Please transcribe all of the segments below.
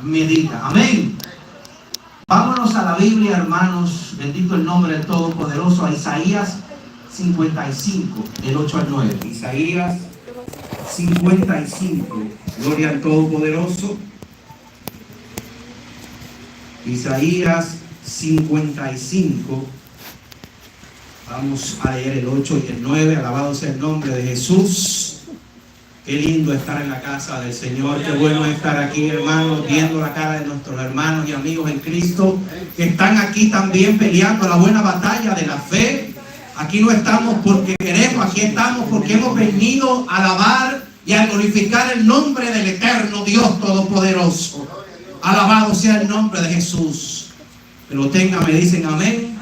medita. Amén. Vámonos a la Biblia, hermanos. Bendito el nombre del Todopoderoso. A Isaías 55, del 8 al 9. Isaías 55. Gloria al Todopoderoso. Isaías 55. Vamos a leer el 8 y el 9. Alabado sea el nombre de Jesús. Qué lindo estar en la casa del Señor. Qué bueno estar aquí, hermanos, viendo la cara de nuestros hermanos y amigos en Cristo que están aquí también peleando la buena batalla de la fe. Aquí no estamos porque queremos, aquí estamos porque hemos venido a alabar y a glorificar el nombre del eterno Dios Todopoderoso. Alabado sea el nombre de Jesús. Que lo tengan, me dicen amén.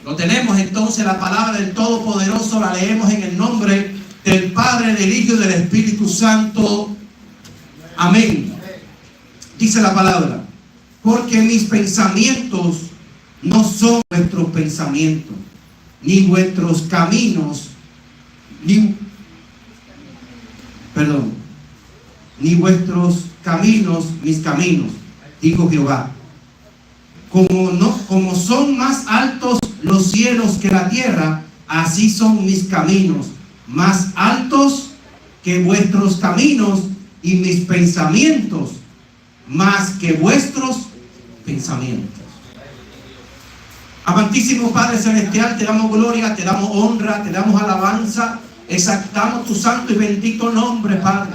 Lo tenemos entonces, la palabra del Todopoderoso la leemos en el nombre del Padre, del Hijo y del Espíritu Santo. Amén. Dice la palabra: porque mis pensamientos no son vuestros pensamientos, ni vuestros caminos, ni vuestros caminos, mis caminos, dijo Jehová. Como son más altos los cielos que la tierra, así son mis caminos más altos que vuestros caminos, y mis pensamientos más que vuestros pensamientos. Amantísimo Padre Celestial, te damos gloria, te damos honra, te damos alabanza, exaltamos tu santo y bendito nombre, Padre.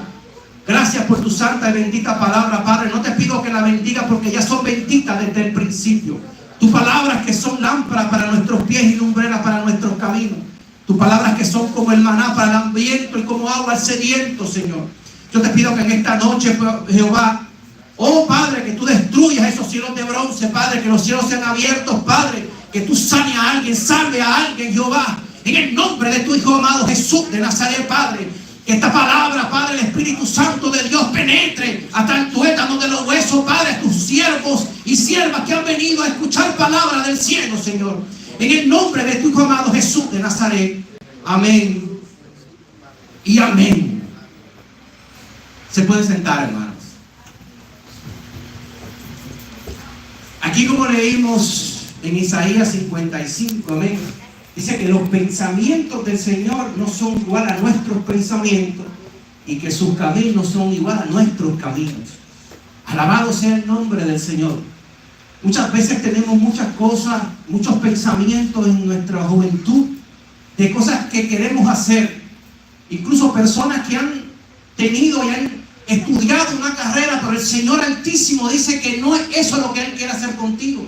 Gracias por tu santa y bendita palabra, Padre. No te pido que la bendiga porque ya son benditas desde el principio. Tus palabras que son lámparas para nuestros pies y lumbreras para nuestros caminos. Tus palabras que son como el maná para el hambriento y como agua al sediento, Señor. Yo te pido que en esta noche, Jehová, oh Padre, que tú destruyas esos cielos de bronce, Padre, que los cielos sean abiertos, Padre, que tú sanes a alguien, salve a alguien, Jehová, en el nombre de tu Hijo amado Jesús de Nazaret, Padre. Que esta palabra, Padre, el Espíritu Santo de Dios penetre hasta el tuétano de los huesos, Padre, tus siervos y siervas que han venido a escuchar palabra del cielo, Señor. En el nombre de tu Hijo amado Jesús de Nazaret. Amén y amén. Se puede sentar, hermanos. Aquí, como leímos en Isaías 55, amén, dice que los pensamientos del Señor no son igual a nuestros pensamientos y que sus caminos son igual a nuestros caminos. Alabado sea el nombre del Señor. Muchas veces tenemos muchas cosas, muchos pensamientos en nuestra juventud de cosas que queremos hacer. Incluso personas que han tenido y han estudiado una carrera, pero el Señor Altísimo dice que no es eso lo que Él quiere hacer contigo.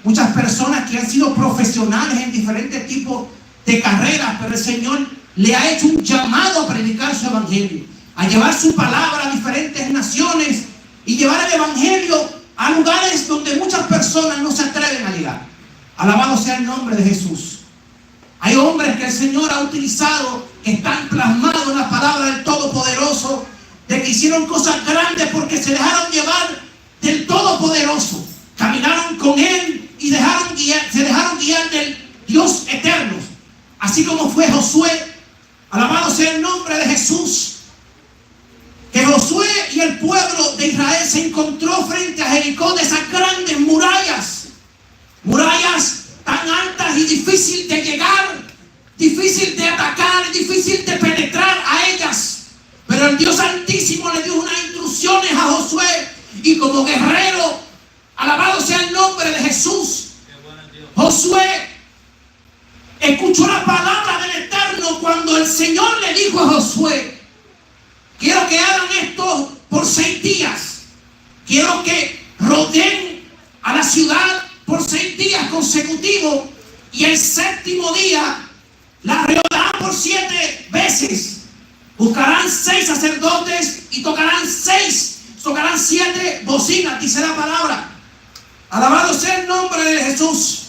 Muchas personas que han sido profesionales en diferentes tipos de carreras, pero el Señor le ha hecho un llamado a predicar su evangelio, a llevar su palabra a diferentes naciones y llevar el evangelio a lugares donde muchas personas no se atreven a llegar. Alabado sea el nombre de Jesús. Hay hombres que el Señor ha utilizado, que están plasmados en la palabra del Todopoderoso, de que hicieron cosas grandes porque se dejaron llevar del Todopoderoso, caminaron con Él y se dejaron guiar del Dios eterno. Así como fue Josué. Alabado sea el nombre de Jesús. Que Josué y el pueblo de Israel se encontró frente a Jericó, de esas grandes murallas. Murallas tan altas y difícil de llegar, difícil de atacar, difícil de penetrar a ellas. Pero el Dios Altísimo le dio unas instrucciones a Josué, y como guerrero, alabado sea el nombre de Jesús, Josué escuchó la palabra del Eterno cuando el Señor le dijo a Josué: quiero que hagan esto por 6 días. Quiero que rodeen a la ciudad por 6 días consecutivos, y el 7º día la rodearán por 7 veces. Buscarán 6 sacerdotes y tocarán 7 bocinas, dice la palabra. Alabado sea el nombre de Jesús.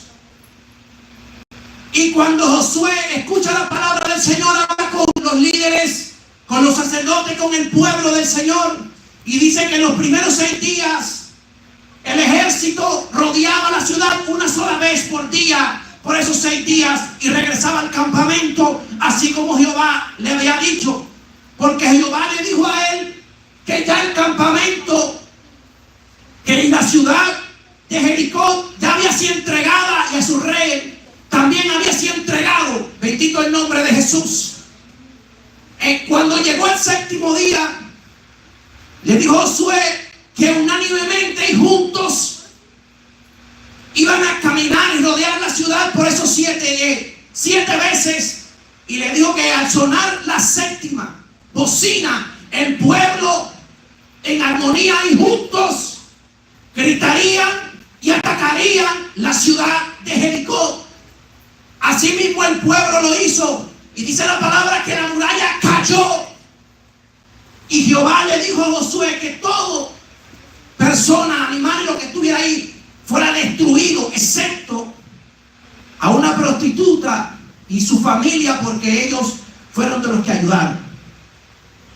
Y cuando Josué escucha la palabra del Señor, habla con los líderes, con los sacerdotes, con el pueblo del Señor, y dice que en los primeros 6 días el ejército rodeaba la ciudad una sola vez por día, por esos 6 días, y regresaba al campamento, así como Jehová le había dicho. Porque Jehová le dijo a él que ya el campamento que ciudad de Jericó ya había sido entregada y a su rey también había sido entregado. Bendito el nombre de Jesús. Cuando llegó el séptimo día, le dijo Josué que unánimemente y juntos iban a caminar y rodear la ciudad por esos 7 veces. Y le dijo que al sonar la séptima bocina, el pueblo en armonía y juntos gritarían y atacarían la ciudad de Jericó. Así mismo el pueblo lo hizo. Y dice la palabra que la muralla cayó. Y Jehová le dijo a Josué que todo persona, animal y lo que estuviera ahí fuera destruido, excepto a una prostituta y su familia, porque ellos fueron de los que ayudaron.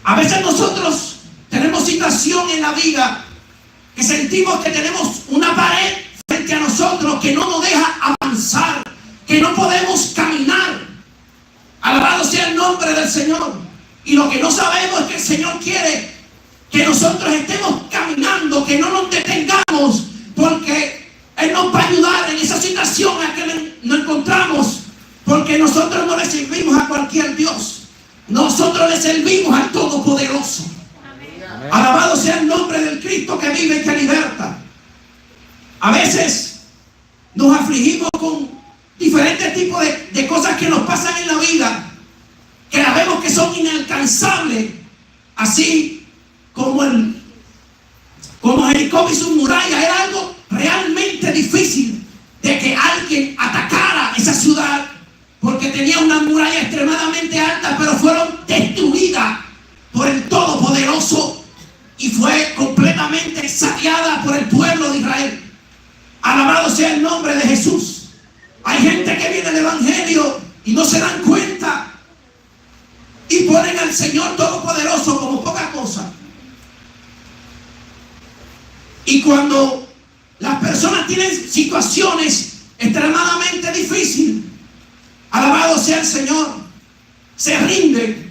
A veces nosotros tenemos situación en la vida que sentimos que tenemos una pared frente a nosotros que no nos deja avanzar, que no podemos caminar. Alabado sea el nombre del Señor. Y lo que no sabemos es que el Señor quiere que nosotros estemos caminando, que no nos detengamos, porque Él nos va a ayudar en esa situación en la que nos encontramos, porque nosotros no le servimos a cualquier Dios, nosotros le servimos al Todopoderoso. Amén. Alabado sea el nombre del Cristo que vive y que liberta. A veces nos afligimos con diferentes tipos de cosas que nos pasan en la vida, que la vemos que son inalcanzables, así como Jericó y sus murallas. Era algo realmente difícil de que alguien atacara esa ciudad, porque tenía una muralla extremadamente alta, pero fueron destruidas por el Todopoderoso y fue completamente saqueada por el pueblo de Israel. Alabado sea el nombre de Jesús. Hay gente que viene al Evangelio y no se dan cuenta y ponen al Señor Todopoderoso como poca cosa. Y cuando las personas tienen situaciones extremadamente difíciles, alabado sea el Señor, se rinden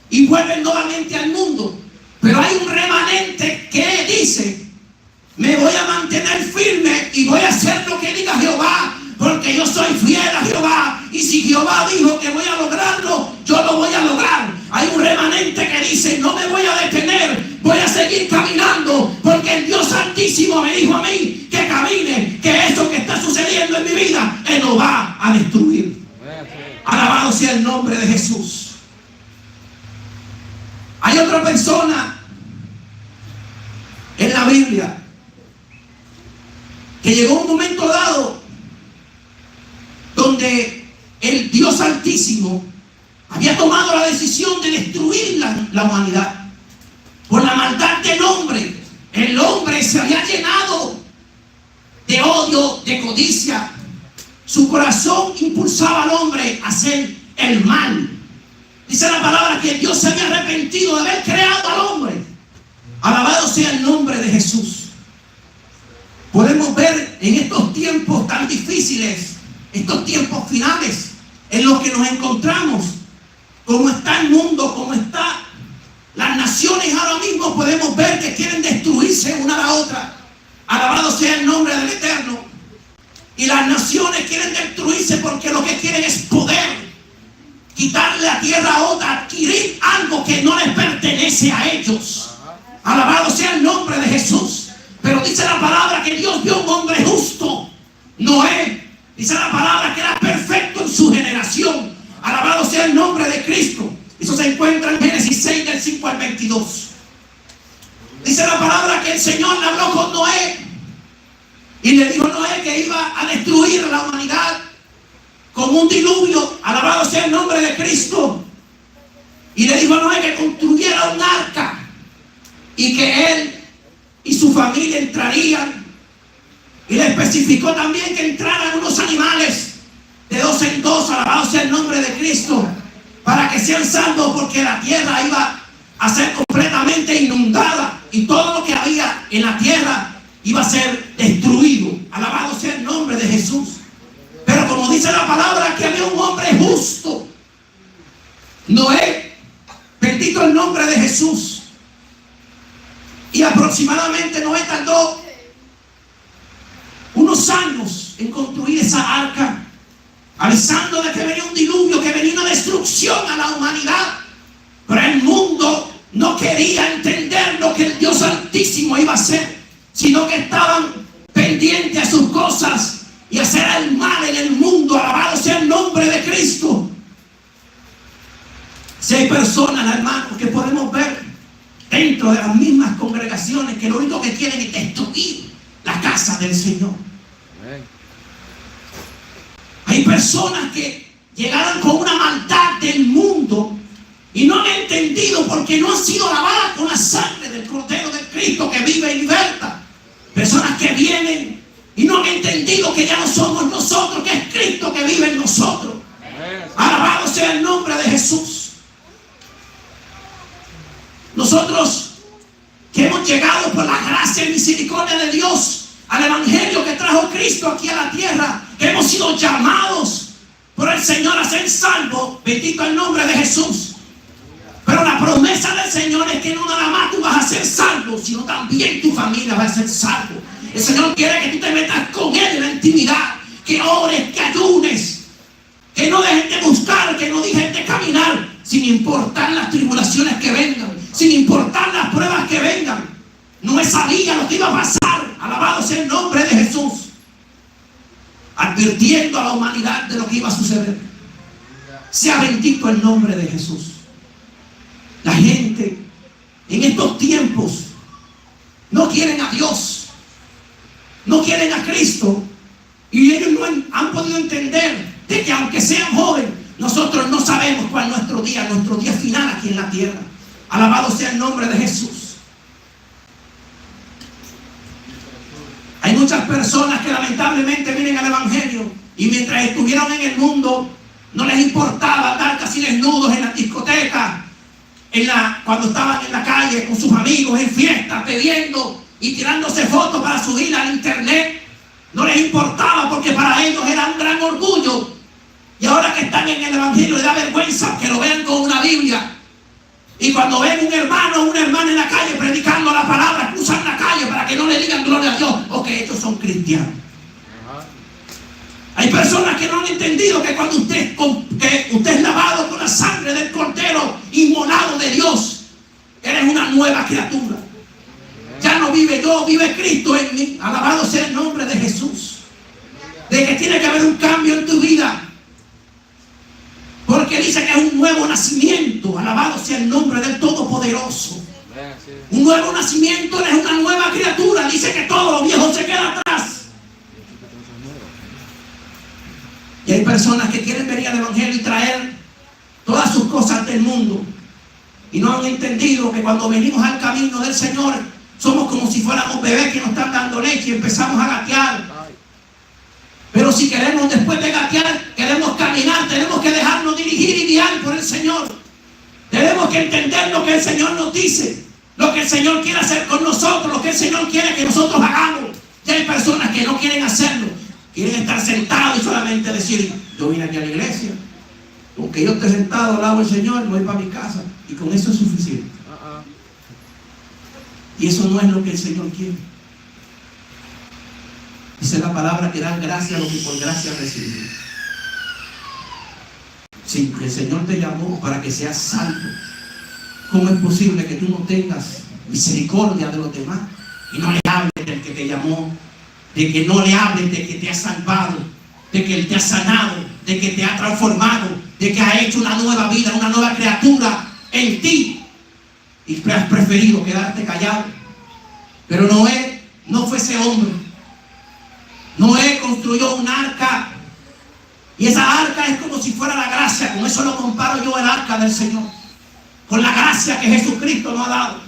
y vuelven nuevamente al mundo. Pero hay un remanente que dice: me voy a mantener firme y voy a hacer lo que diga Jehová, porque yo soy fiel a Jehová, y si Jehová dijo que voy a lograrlo, yo lo voy a lograr. Hay un remanente que dice: no me voy a detener, voy a seguir caminando, porque el Dios Altísimo me dijo a mí que camine, que eso que está sucediendo en mi vida, Él lo va a destruir. Alabado sea el nombre de Jesús. Hay otra persona en la Biblia que llegó un momento dado donde el Dios Altísimo había tomado la decisión de destruir la humanidad por la maldad del hombre. El hombre se había llenado de odio, de codicia. Su corazón impulsaba al hombre a hacer el mal. Dice la palabra que Dios se había arrepentido de haber creado al hombre. Alabado sea el nombre de Jesús. Podemos ver en estos tiempos tan difíciles, estos tiempos finales en los que nos encontramos, cómo está el mundo, cómo está las naciones ahora mismo. Podemos ver que quieren destruirse una a la otra. Alabado sea el nombre del Eterno. Y las naciones quieren destruirse porque lo que quieren es poder, quitarle la tierra a otra, adquirir algo que no les pertenece a ellos. Alabado sea el nombre de Jesús. Pero dice la palabra que Dios vio un hombre justo, Noé. Dice la palabra que era perfecto en su generación. Alabado sea el nombre de Cristo. Eso se encuentra en Génesis 6 del 5 al 22. Dice la palabra que el Señor le habló con Noé y le dijo a Noé que iba a destruir a la humanidad con un diluvio. Alabado sea el nombre de Cristo. Y le dijo a Noé que construyera un arca y que él y su familia entrarían. Y le especificó también que entraran unos animales de 2 en 2, alabado sea el nombre de Cristo, para que sean salvos, porque la tierra iba a ser completamente inundada y todo lo que había en la tierra iba a ser destruido. Alabado sea el nombre de Jesús. Pero como dice la palabra que había un hombre justo, Noé, bendito el nombre de Jesús. Y aproximadamente Noé tardó en construir esa arca, avisando de que venía un diluvio, que venía una destrucción a la humanidad. Pero el mundo no quería entender lo que el Dios Altísimo iba a hacer, sino que estaban pendientes a sus cosas y hacer el mal en el mundo. Alabado sea el nombre de Cristo. Si hay personas, hermanos, que podemos ver dentro de las mismas congregaciones que lo único que quieren es destruir la casa del Señor. Hay personas que llegaron con una maldad del mundo y no han entendido, porque no han sido lavadas con la sangre del Cordero de Cristo que vive y liberta. Personas que vienen y no han entendido que ya no somos nosotros, que es Cristo que vive en nosotros. Alabado sea el nombre de Jesús. Nosotros que hemos llegado por la gracia y misericordia de Dios al evangelio que trajo Cristo aquí a la tierra, que hemos sido llamados por el Señor a ser salvos, bendito el nombre de Jesús. Pero la promesa del Señor es que no nada más tú vas a ser salvo, sino también tu familia va a ser salvo. El Señor quiere que tú te metas con Él en la intimidad, que ores, que ayunes, que no dejes de buscar, que no dejes de caminar, sin importar las tribulaciones que vengan, sin importar las pruebas que vengan. No sabía lo que iba a pasar. Alabado sea el nombre de Jesús, advirtiendo a la humanidad de lo que iba a suceder. Sea bendito el nombre de Jesús. La gente en estos tiempos no quieren a Dios, no quieren a Cristo, y ellos no han podido entender de que aunque sean jóvenes, nosotros no sabemos cuál es nuestro día final aquí en la tierra. Alabado sea el nombre de Jesús. Hay muchas personas que lamentablemente vienen al evangelio y mientras estuvieron en el mundo no les importaba andar casi desnudos en la discoteca, cuando estaban en la calle con sus amigos, en fiestas, bebiendo y tirándose fotos para subirla al internet. No les importaba, porque para ellos era un gran orgullo. Y ahora que están en el evangelio les da vergüenza que lo vean con una Biblia. Y cuando ven un hermano o una hermana en la calle predicando la palabra, cruzan la calle para que no le digan gloria a Dios o que ellos son cristianos. Hay personas que no han entendido que cuando usted es lavado con la sangre del Cordero inmolado de Dios, eres una nueva criatura. Ya no vive yo, vive Cristo en mí. Alabado sea el nombre de Jesús. De que tiene que haber un cambio en tu vida, porque dice que es un nuevo nacimiento. Alabado sea el nombre del Todopoderoso. Un nuevo nacimiento, es una nueva criatura. Dice que todo lo viejo se queda atrás. Y hay personas que quieren venir al evangelio y traer todas sus cosas del mundo, y no han entendido que cuando venimos al camino del Señor somos como si fuéramos bebés que nos están dando leche y empezamos a gatear. Pero si queremos, después de gatear, queremos caminar, tenemos que dejarnos dirigir y guiar por el Señor. Tenemos que entender lo que el Señor nos dice, lo que el Señor quiere hacer con nosotros, lo que el Señor quiere que nosotros hagamos. Y hay personas que no quieren hacerlo, quieren estar sentados y solamente decir: yo vine aquí a la iglesia, aunque yo esté sentado al lado del Señor, no voy para mi casa, y con eso es suficiente. Y eso no es lo que el Señor quiere. Dice la palabra que dan gracia a lo que por gracia recibimos. Sí, el Señor te llamó para que seas salvo. ¿Cómo es posible que tú no tengas misericordia de los demás y no le hables del que te llamó, de que no le hables de que te ha salvado, de que Él te ha sanado, de que te ha transformado, de que ha hecho una nueva vida, una nueva criatura en ti, y has preferido quedarte callado? Pero Noé no fue ese hombre. Noé construyó un arca, y esa arca es como si fuera la gracia. Con eso lo comparo yo, el arca del Señor, con la gracia que Jesucristo nos ha dado.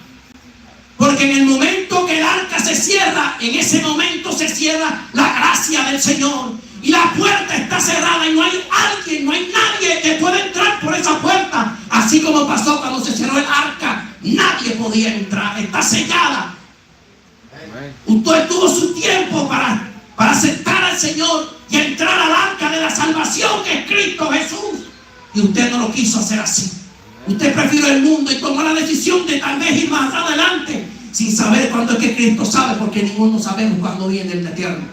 Porque en el momento que el arca se cierra, en ese momento se cierra la gracia del Señor, y la puerta está cerrada y no hay alguien, no hay nadie que pueda entrar por esa puerta. Así como pasó cuando se cerró el arca, nadie podía entrar, está sellada. Usted tuvo su tiempo para aceptar al Señor y entrar al arca de la salvación, que es Cristo Jesús, y usted no lo quiso hacer así. Usted prefirió el mundo y tomó la decisión de tal vez ir más adelante sin saber cuándo es que Cristo sabe, porque ninguno sabemos cuándo viene el eterno.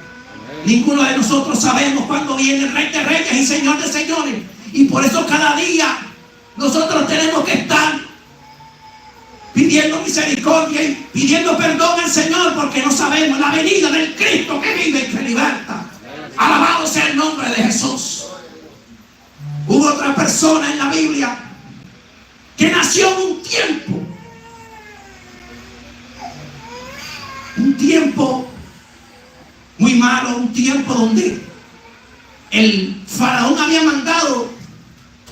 Ninguno de nosotros sabemos cuándo viene el Rey de Reyes y Señor de Señores. Y por eso cada día nosotros tenemos que estar pidiendo misericordia y pidiendo perdón al Señor, porque no sabemos la venida del Cristo que vive y que liberta. Alabado sea el nombre de Jesús. Hubo otra persona en la Biblia que nació en un tiempo muy malo, un tiempo donde el faraón había mandado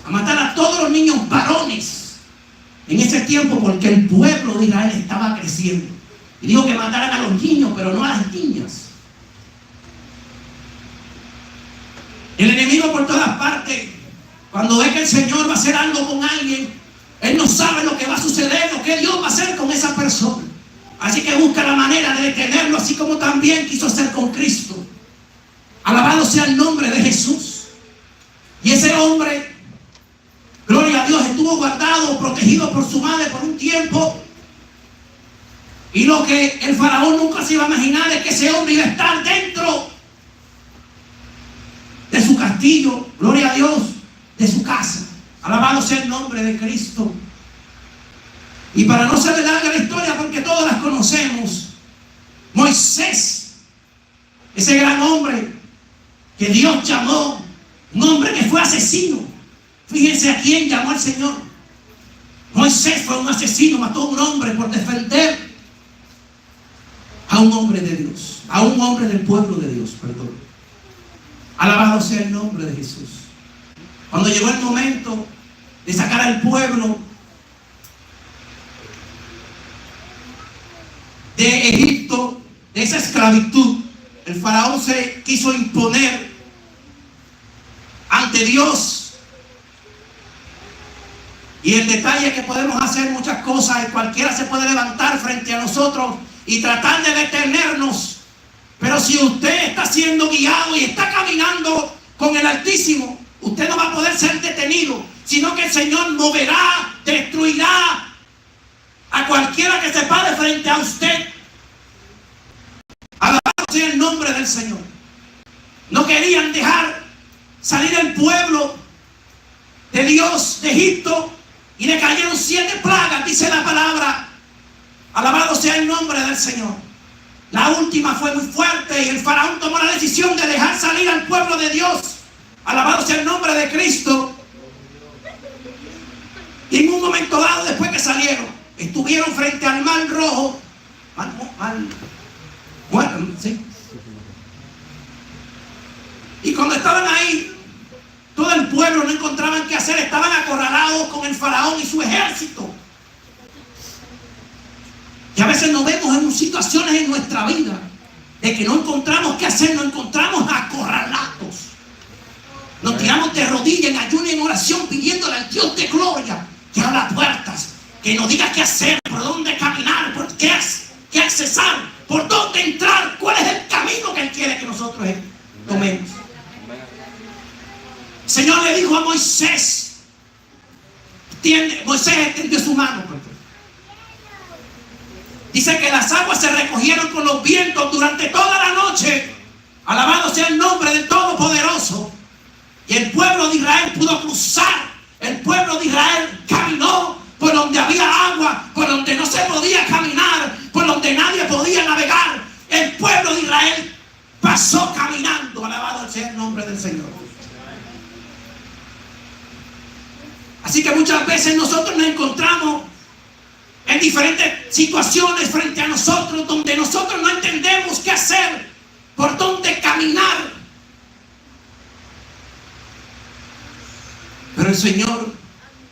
a matar a todos los niños varones en ese tiempo, porque el pueblo de Israel estaba creciendo. Y dijo que mataran a los niños, pero no a las niñas. El enemigo por todas partes, cuando ve que el Señor va a hacer algo con alguien, él no sabe lo que va a suceder, lo que Dios va a hacer con esa persona. Así que busca la manera de detenerlo, así como también quiso hacer con Cristo. Alabado sea el nombre de Jesús. Y ese hombre, gloria a Dios, estuvo guardado, protegido por su madre por un tiempo. Y lo que el faraón nunca se iba a imaginar es que ese hombre iba a estar dentro de su castillo, gloria a Dios, de su casa. Alabado sea el nombre de Cristo. Y para no ser larga la historia, porque todos las conocemos, Moisés, ese gran hombre que Dios llamó, un hombre que fue asesino. Fíjense a quién llamó el Señor. Moisés fue un asesino, mató a un hombre por defender a un hombre de Dios, a un hombre del pueblo de Dios, perdón. Alabado sea el nombre de Jesús. Cuando llegó el momento de sacar al pueblo de Egipto, de esa esclavitud, el faraón se quiso imponer ante Dios. Y el detalle es que podemos hacer muchas cosas y cualquiera se puede levantar frente a nosotros y tratar de detenernos. Pero si usted está siendo guiado y está caminando con el Altísimo, usted no va a poder ser detenido, sino que el Señor moverá, destruirá a cualquiera que se pare frente a usted. Alabado sea el nombre del Señor. No querían dejar salir el pueblo de Dios de Egipto y le cayeron 7 plagas, dice la palabra. Alabado sea el nombre del Señor. La última fue muy fuerte y el faraón tomó la decisión de dejar salir al pueblo de Dios. Alabado sea el nombre de Cristo. Y en un momento dado, después que salieron, estuvieron frente al mar rojo. ¿Sí? Y cuando estaban ahí, todo el pueblo no encontraban qué hacer. Estaban acorralados con el faraón y su ejército. Y a veces nos vemos en situaciones en nuestra vida de que no encontramos qué hacer, nos encontramos acorralados. Nos tiramos de rodillas en ayuno y en oración pidiéndole al Dios de gloria que abra puertas, que nos diga qué hacer, por dónde caminar, por qué accesar, por dónde entrar, cuál es el camino que Él quiere que nosotros tomemos. El Señor le dijo a Moisés, Moisés extendió su mano. Dice que las aguas se recogieron con los vientos durante toda la noche. Alabado sea el nombre del Todopoderoso. Y el pueblo de Israel pudo cruzar. El pueblo de Israel caminó por donde había agua, por donde no se podía caminar, por donde nadie podía navegar. El pueblo de Israel pasó caminando. Alabado sea el nombre del Señor. Así que muchas veces nosotros nos encontramos en diferentes situaciones frente a nosotros, donde nosotros no entendemos qué hacer, por dónde caminar. Pero el Señor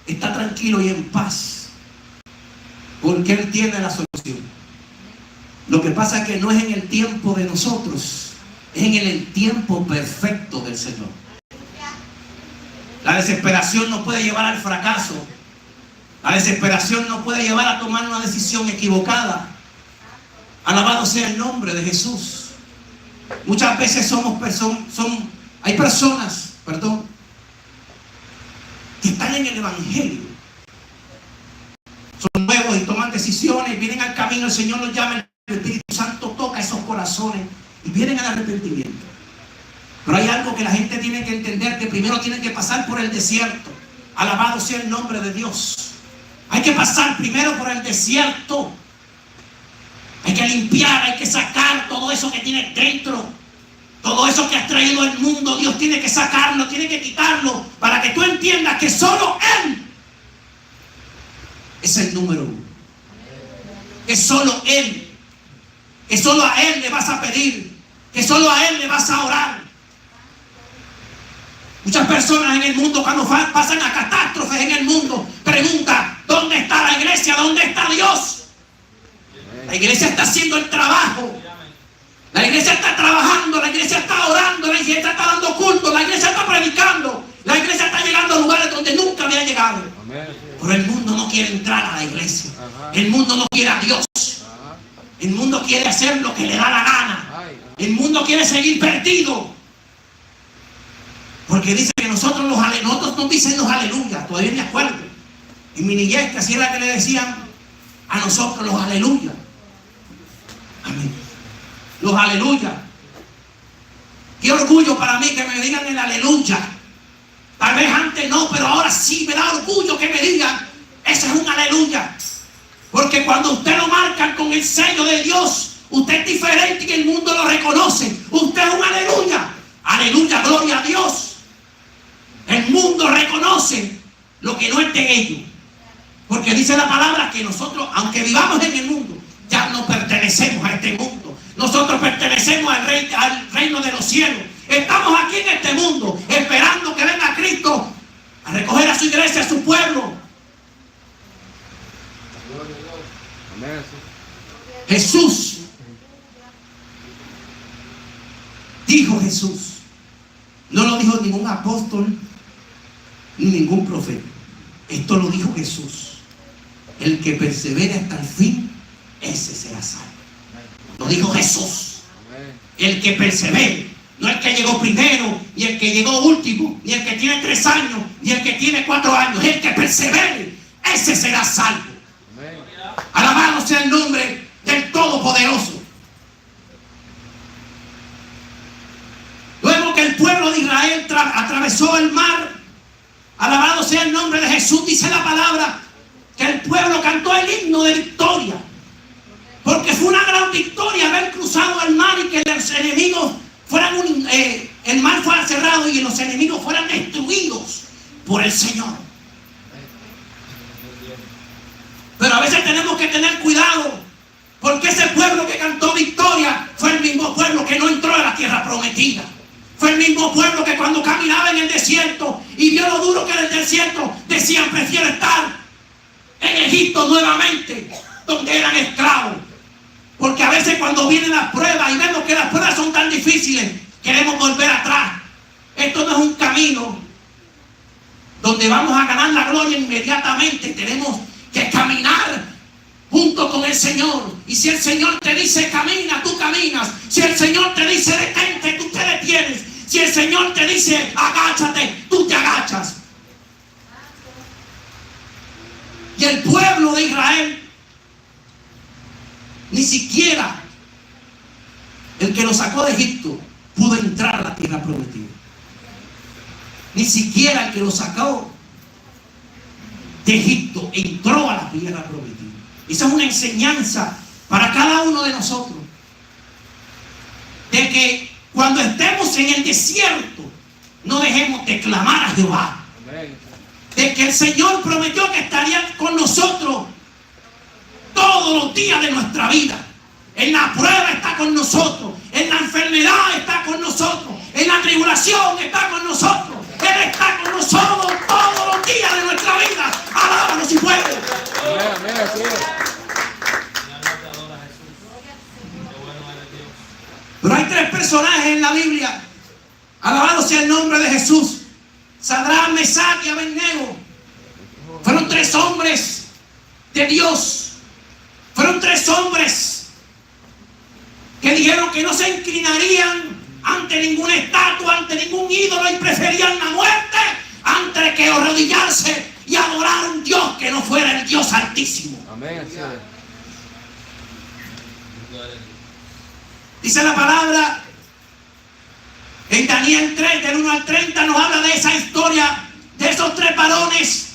está tranquilo y en paz, porque Él tiene la solución. Lo que pasa es que no es en el tiempo de nosotros, es en el tiempo perfecto del Señor. La desesperación nos puede llevar al fracaso. La desesperación nos puede llevar a tomar una decisión equivocada. Alabado sea el nombre de Jesús. Muchas veces hay personas, que están en el Evangelio. Son nuevos y toman decisiones, vienen al camino, el Señor los llama, el Espíritu Santo toca esos corazones y vienen al arrepentimiento. Pero hay algo que la gente tiene que entender, que primero tiene que pasar por el desierto. Alabado sea el nombre de Dios. Hay que pasar primero por el desierto. Hay que limpiar, hay que sacar todo eso que tienes dentro. Todo eso que has traído al mundo, Dios tiene que sacarlo, tiene que quitarlo, para que tú entiendas que solo Él es el número uno. Que solo Él, que solo a Él le vas a pedir, que solo a Él le vas a orar. Muchas personas en el mundo, cuando pasan a catástrofes en el mundo, preguntan: ¿dónde está la iglesia? ¿Dónde está Dios? La iglesia está haciendo el trabajo. La iglesia está trabajando, la iglesia está orando, la iglesia está dando culto, la iglesia está predicando, la iglesia está llegando a lugares donde nunca había llegado. Pero el mundo no quiere entrar a la iglesia. El mundo no quiere a Dios. El mundo quiere hacer lo que le da la gana. El mundo quiere seguir perdido. Porque dice que nosotros nos dicen los aleluya. Todavía me acuerdo. En mi niñez, que así era que le decían a nosotros los aleluya. Amén. Los aleluya. Qué orgullo para mí que me digan el aleluya. Tal vez antes no, pero ahora sí me da orgullo que me digan: ese es un aleluya. Porque cuando usted lo marca con el sello de Dios, usted es diferente y el mundo lo reconoce. Usted es un aleluya. Aleluya, gloria a Dios. El mundo reconoce lo que no está en ellos. Porque dice la palabra que nosotros, aunque vivamos en el mundo, ya no pertenecemos a este mundo. Nosotros pertenecemos al reino de los cielos. Estamos aquí en este mundo esperando que venga Cristo a recoger a su iglesia, a su pueblo. Jesús dijo, Jesús no lo dijo ningún apóstol ni ningún profeta. Esto lo dijo Jesús: el que persevere hasta el fin, ese será salvo. Lo dijo Jesús. El que persevere, no el que llegó primero, ni el que llegó último, ni el que tiene 3 años, ni el que tiene 4 años. El que persevere, ese será salvo. Alabado sea el nombre del Todopoderoso. Luego que el pueblo de Israel atravesó el mar, alabado sea el nombre de Jesús, dice la palabra que el pueblo cantó el himno de victoria. Porque fue una gran victoria haber cruzado el mar y que los enemigos fueran el mar fuera cerrado y los enemigos fueran destruidos por el Señor. Pero a veces tenemos que tener cuidado, porque ese pueblo que cantó victoria fue el mismo pueblo que no entró a la tierra prometida. Fue el mismo pueblo que cuando caminaba en el desierto y vio lo duro que era el desierto, decían: prefiero estar en Egipto nuevamente, donde eran esclavos. Porque a veces cuando vienen las pruebas y vemos que las pruebas son tan difíciles, queremos volver atrás. Esto no es un camino donde vamos a ganar la gloria inmediatamente. Tenemos que caminar junto con el Señor. Y si el Señor te dice camina, tú caminas. Si el Señor te dice detente, tú te detienes. Si el Señor te dice agáchate, tú te agachas. Y el pueblo de Israel, ni siquiera el que lo sacó de Egipto pudo entrar a la tierra prometida. Ni siquiera el que lo sacó de Egipto entró a la tierra prometida. Esa es una enseñanza para cada uno de nosotros, de que cuando estemos en el desierto no dejemos de clamar a Jehová. De que el Señor prometió que estaría con nosotros todos los días de nuestra vida. En la prueba está con nosotros, en la enfermedad está con nosotros, en la tribulación está con nosotros. Él está con nosotros todos los días de nuestra vida. Alábanos si puede. Pero hay 3 personajes en la Biblia, alabado sea el nombre de Jesús: Sadrach, Mesach y Abednego. Fueron 3 hombres de Dios. Fueron 3 hombres que dijeron que no se inclinarían ante ninguna estatua, ante ningún ídolo, y preferían la muerte antes que arrodillarse y adorar a un Dios que no fuera el Dios Altísimo. Amén. Dice la palabra En Daniel 3, del 1 al 30, nos habla de esa historia, de esos 3 varones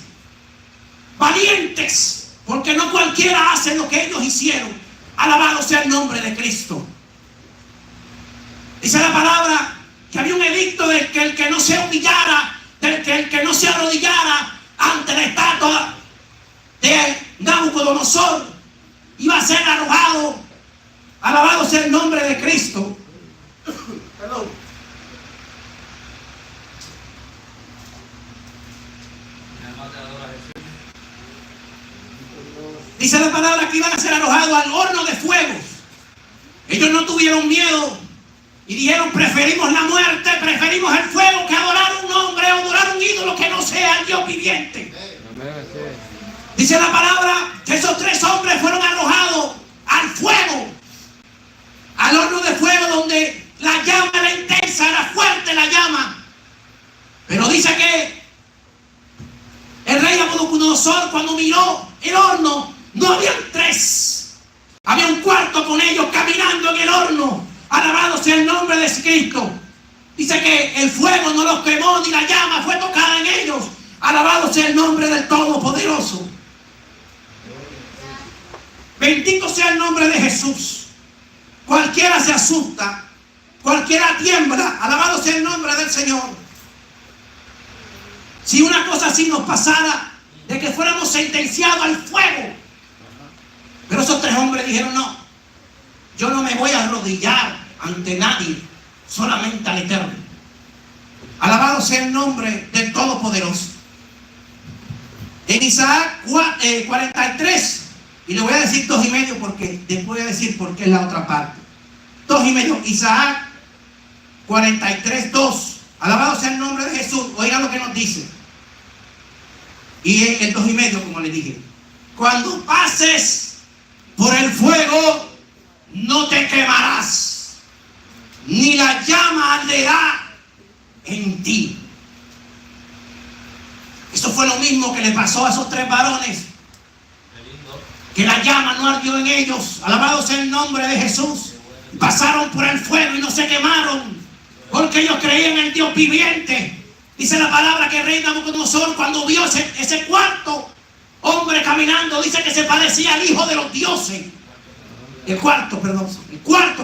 valientes, porque no cualquiera hace lo que ellos hicieron. Alabado sea el nombre de Cristo. Dice la palabra que había un edicto del que el que no se humillara, del que el que no se arrodillara ante la estatua de Nabucodonosor iba a ser arrojado. Alabado sea el nombre de Cristo. Perdón. Dice la palabra que iban a ser arrojados al horno de fuego. Ellos no tuvieron miedo y dijeron: preferimos la muerte, preferimos el fuego que adorar a un hombre o adorar a un ídolo que no sea el Dios viviente. Dice la palabra que esos 3 hombres fueron arrojados al fuego, al horno de fuego, donde la llama era intensa, era fuerte la llama. Pero dice que el rey Nabucodonosor, cuando miró el horno, no habían 3, había un cuarto con ellos caminando en el horno. Alabado sea el nombre de Cristo. Dice que el fuego no los quemó, ni la llama fue tocada en ellos. Alabado sea el nombre del Todopoderoso. Bendito sea el nombre de Jesús. Cualquiera se asusta, cualquiera tiembla. Alabado sea el nombre del Señor. Si una cosa así nos pasara, de que fuéramos sentenciados al fuego. Pero esos 3 hombres dijeron: no, yo no me voy a arrodillar ante nadie, solamente al Eterno. Alabado sea el nombre del Todopoderoso. En Isaías 43, y le voy a decir 2,5 porque después voy a decir por qué es la otra parte. 2,5, Isaías 43, 2. Alabado sea el nombre de Jesús. Oigan lo que nos dice. Y el 2,5, como le dije: cuando pases por el fuego, no te quemarás, ni la llama arderá en ti. Eso fue lo mismo que le pasó a esos 3 varones, que la llama no ardió en ellos. Alabado sea el nombre de Jesús. Pasaron por el fuego y no se quemaron, porque ellos creían en el Dios viviente. Dice la palabra que el rey Nabucodonosor, cuando vio ese cuarto hombre caminando, dice que se parecía al hijo de los dioses. El cuarto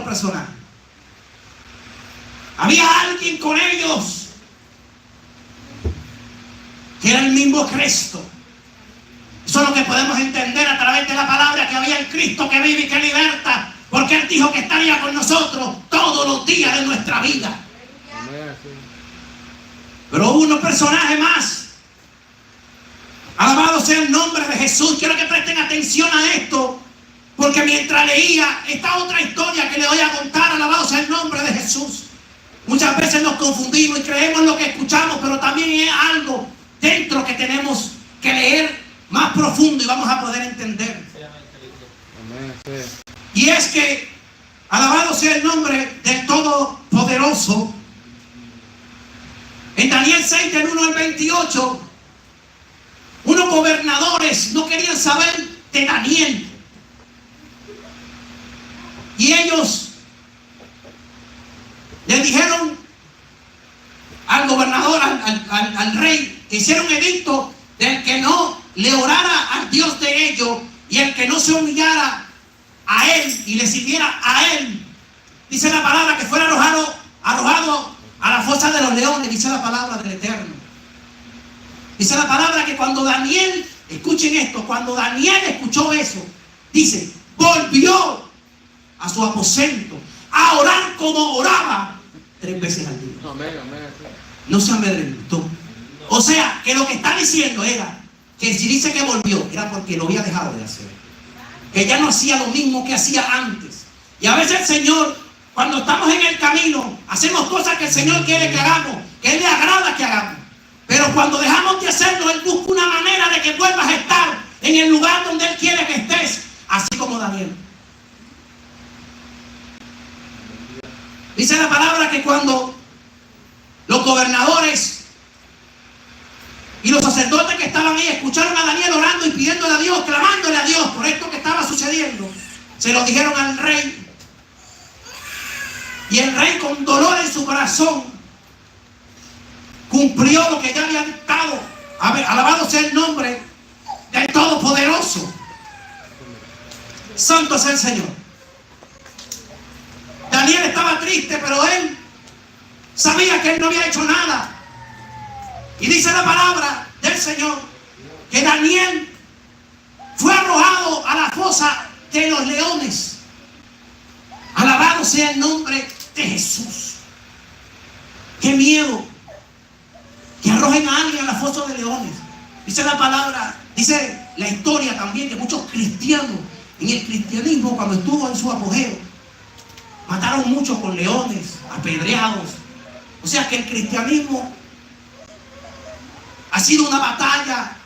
personaje. Había alguien con ellos que era el mismo Cristo. Eso es lo que podemos entender a través de la palabra, que había el Cristo que vive y que liberta, porque Él dijo que estaría con nosotros todos los días de nuestra vida. Pero hubo unos personajes más. Alabado sea el nombre de Jesús. Quiero que presten atención a esto, porque mientras leía esta otra historia que le voy a contar, alabado sea el nombre de Jesús, muchas veces nos confundimos y creemos lo que escuchamos, pero también es algo dentro que tenemos que leer más profundo y vamos a poder entender. Y es que, alabado sea el nombre del Todopoderoso, en Daniel 6, del 1 al 28, unos gobernadores no querían saber de Daniel. Y ellos le dijeron al gobernador, al rey, que hiciera un edicto del que no le orara al Dios de ellos y el que no se humillara a él y le sirviera a él. Dice la palabra que fuera arrojado a la fosa de los leones, dice la palabra del Eterno. Dice la palabra que cuando Daniel, escuchen esto, cuando Daniel escuchó eso, dice, volvió a su aposento a orar como oraba 3 veces al día. No se amedrentó. O sea, que lo que está diciendo era que si dice que volvió, era porque lo había dejado de hacer. Que ya no hacía lo mismo que hacía antes. Y a veces el Señor, cuando estamos en el camino, hacemos cosas que el Señor quiere que hagamos, que a Él le agrada que hagamos. Pero cuando dejamos de hacerlo, Él busca una manera de que vuelvas a estar en el lugar donde Él quiere que estés. Así como Daniel. Dice la palabra que cuando los gobernadores y los sacerdotes que estaban ahí escucharon a Daniel orando y pidiéndole a Dios, clamándole a Dios por esto que estaba sucediendo, se lo dijeron al rey. Y el rey, con dolor en su corazón, cumplió lo que ya había dictado. Alabado sea el nombre del Todopoderoso. Santo es el Señor. Daniel estaba triste, pero él sabía que él no había hecho nada. Y dice la palabra del Señor que Daniel fue arrojado a la fosa de los leones. Alabado sea el nombre de Jesús. Qué miedo que arrojen a alguien a la fosa de leones. Dice la palabra, dice la historia también, que muchos cristianos en el cristianismo, cuando estuvo en su apogeo, mataron muchos con leones, apedreados. O sea que el cristianismo ha sido una batalla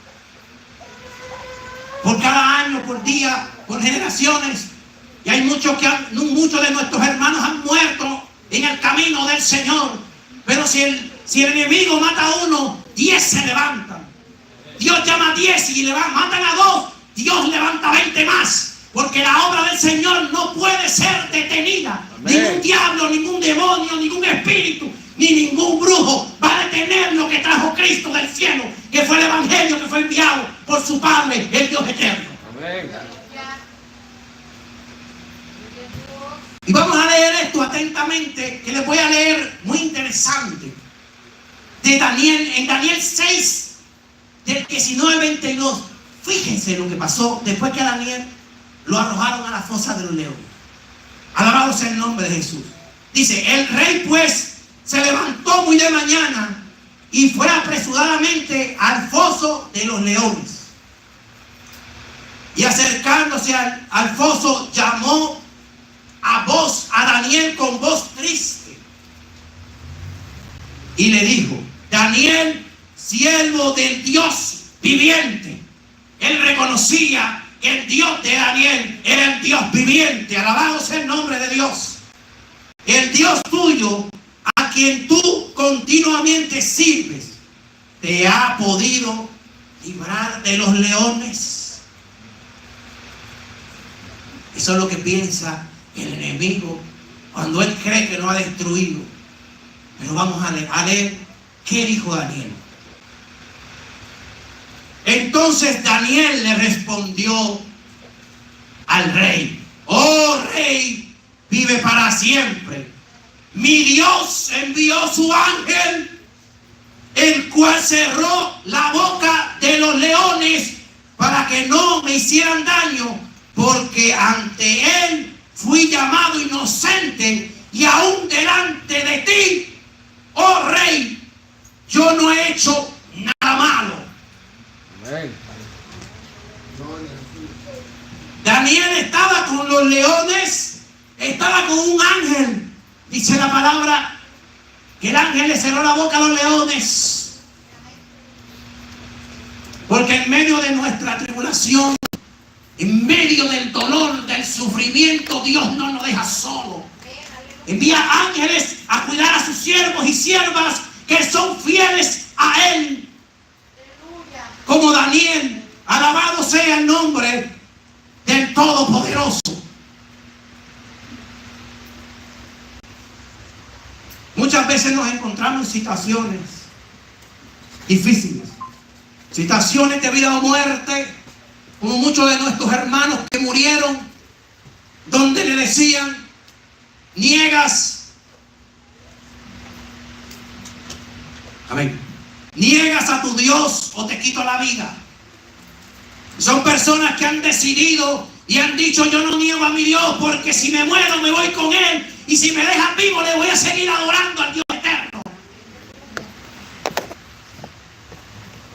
por cada año, por día, por generaciones. Y hay muchos de nuestros hermanos han muerto en el camino del Señor. Pero si el enemigo mata a uno, 10 se levantan. Dios llama a 10 y matan a 2. Dios levanta 20 más. Porque la obra del Señor no puede ser detenida. Amén. Ningún diablo, ningún demonio, ningún espíritu, ni ningún brujo va a detener lo que trajo Cristo del cielo, que fue el evangelio que fue enviado por su Padre, el Dios eterno. Amén. Y vamos a leer esto atentamente, que les voy a leer muy interesante, de Daniel, en Daniel 6, del 19 al 22. Fíjense lo que pasó después que a Daniel lo arrojaron a la fosa de los leones. Alabado sea el nombre de Jesús. Dice, el rey pues se levantó muy de mañana y fue apresuradamente al foso de los leones. Y acercándose al foso, llamó a Daniel con voz triste. Y le dijo, Daniel, siervo del Dios viviente. Él reconocía que el Dios de Daniel era el Dios viviente. Alabado sea el nombre de Dios. El Dios tuyo, a quien tú continuamente sirves, ¿te ha podido librar de los leones? Eso es lo que piensa el enemigo cuando él cree que no ha destruido. Pero vamos a leer qué dijo Daniel. Entonces Daniel le respondió al rey: oh rey, vive para siempre. Mi Dios envió su ángel, el cual cerró la boca de los leones para que no me hicieran daño, porque ante él fui llamado inocente, y aún delante de ti, oh rey, yo no he hecho nada malo. Amén. Daniel estaba con los leones, estaba con un ángel. Dice la palabra que el ángel le cerró la boca a los leones. Porque en medio de nuestra tribulación, en medio del dolor, del sufrimiento, Dios no nos deja solo. Envía ángeles a cuidar a sus siervos y siervas que son fieles a Él. Como Daniel. Alabado sea el nombre del Todopoderoso. Muchas veces nos encontramos en situaciones difíciles, situaciones de vida o muerte, como muchos de nuestros hermanos que murieron, donde le decían: niegas, amén, niegas a tu Dios o te quito la vida. Son personas que han decidido y han dicho: yo no niego a mi Dios, porque si me muero me voy con Él, y si me dejan vivo le voy a seguir adorando al Dios eterno.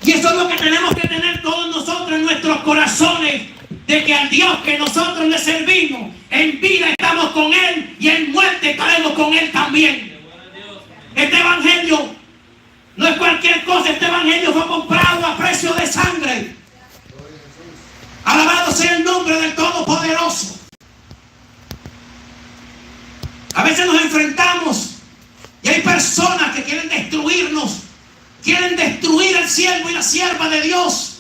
Y eso es lo que tenemos que tener todos nosotros en nuestros corazones, de que al Dios que nosotros le servimos, en vida estamos con Él y en muerte estaremos con Él también. Este evangelio no es cualquier cosa. Este evangelio fue comprado a precio de sangre. Alabado sea el nombre del Todopoderoso. A veces nos enfrentamos y hay personas que quieren destruirnos, quieren destruir al siervo y la sierva de Dios.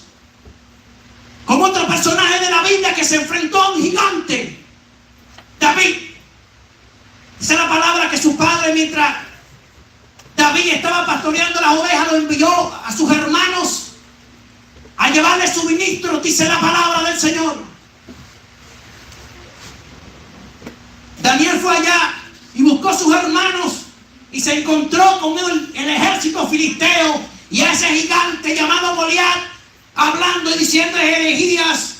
Como otro personaje de la Biblia que se enfrentó a un gigante, David. Dice la palabra que su padre, mientras David David estaba pastoreando las ovejas, lo envió a sus hermanos a llevarle suministros, dice la palabra del Señor. Daniel fue allá y buscó a sus hermanos y se encontró con el ejército filisteo y a ese gigante llamado Goliat, hablando y diciendo herejías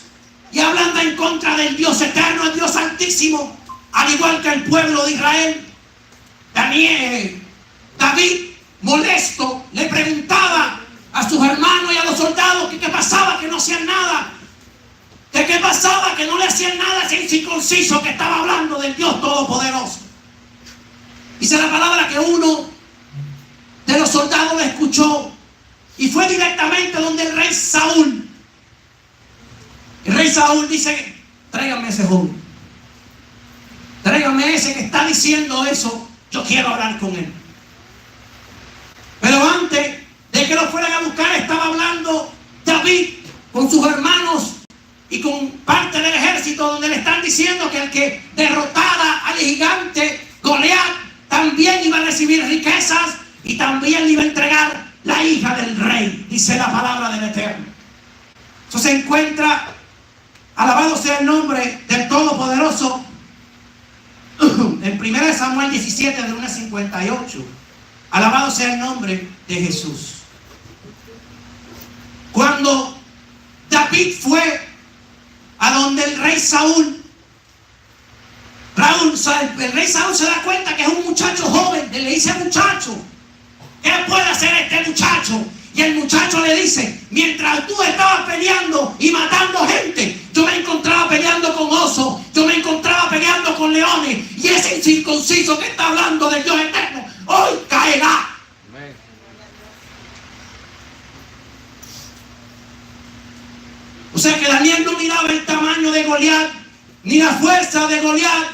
y hablando en contra del Dios eterno, el Dios altísimo, al igual que el pueblo de Israel. David, molesto, le preguntaba a sus hermanos y a los soldados que qué pasaba, que no hacían nada, que qué pasaba, que no le hacían nada a ese incircunciso que estaba hablando del Dios Todopoderoso. Dice la palabra que uno de los soldados le escuchó y fue directamente donde el rey Saúl. El rey Saúl dice: tráigame ese joven, tráigame ese que está diciendo eso, yo quiero hablar con él. Pero antes de que lo fueran a buscar, estaba hablando David con sus hermanos y con parte del ejército, donde le están diciendo que el que derrotara al gigante Goliat también iba a recibir riquezas y también le iba a entregar la hija del rey, dice la palabra del Eterno. Eso se encuentra, alabado sea el nombre del Todopoderoso, en 1 Samuel 17, de 1 a 58. Alabado sea el nombre de Jesús. Cuando David fue a donde el rey Saúl, el rey Saúl se da cuenta que es un muchacho joven. Le dice: muchacho, ¿qué puede hacer este muchacho? Y el muchacho le dice: mientras tú estabas peleando y matando gente, yo me encontraba peleando con osos, yo me encontraba peleando con leones, y ese incircunciso que está hablando del Dios eterno hoy caerá. Amén. O sea que Daniel no miraba el tamaño de Goliat ni la fuerza de Goliat.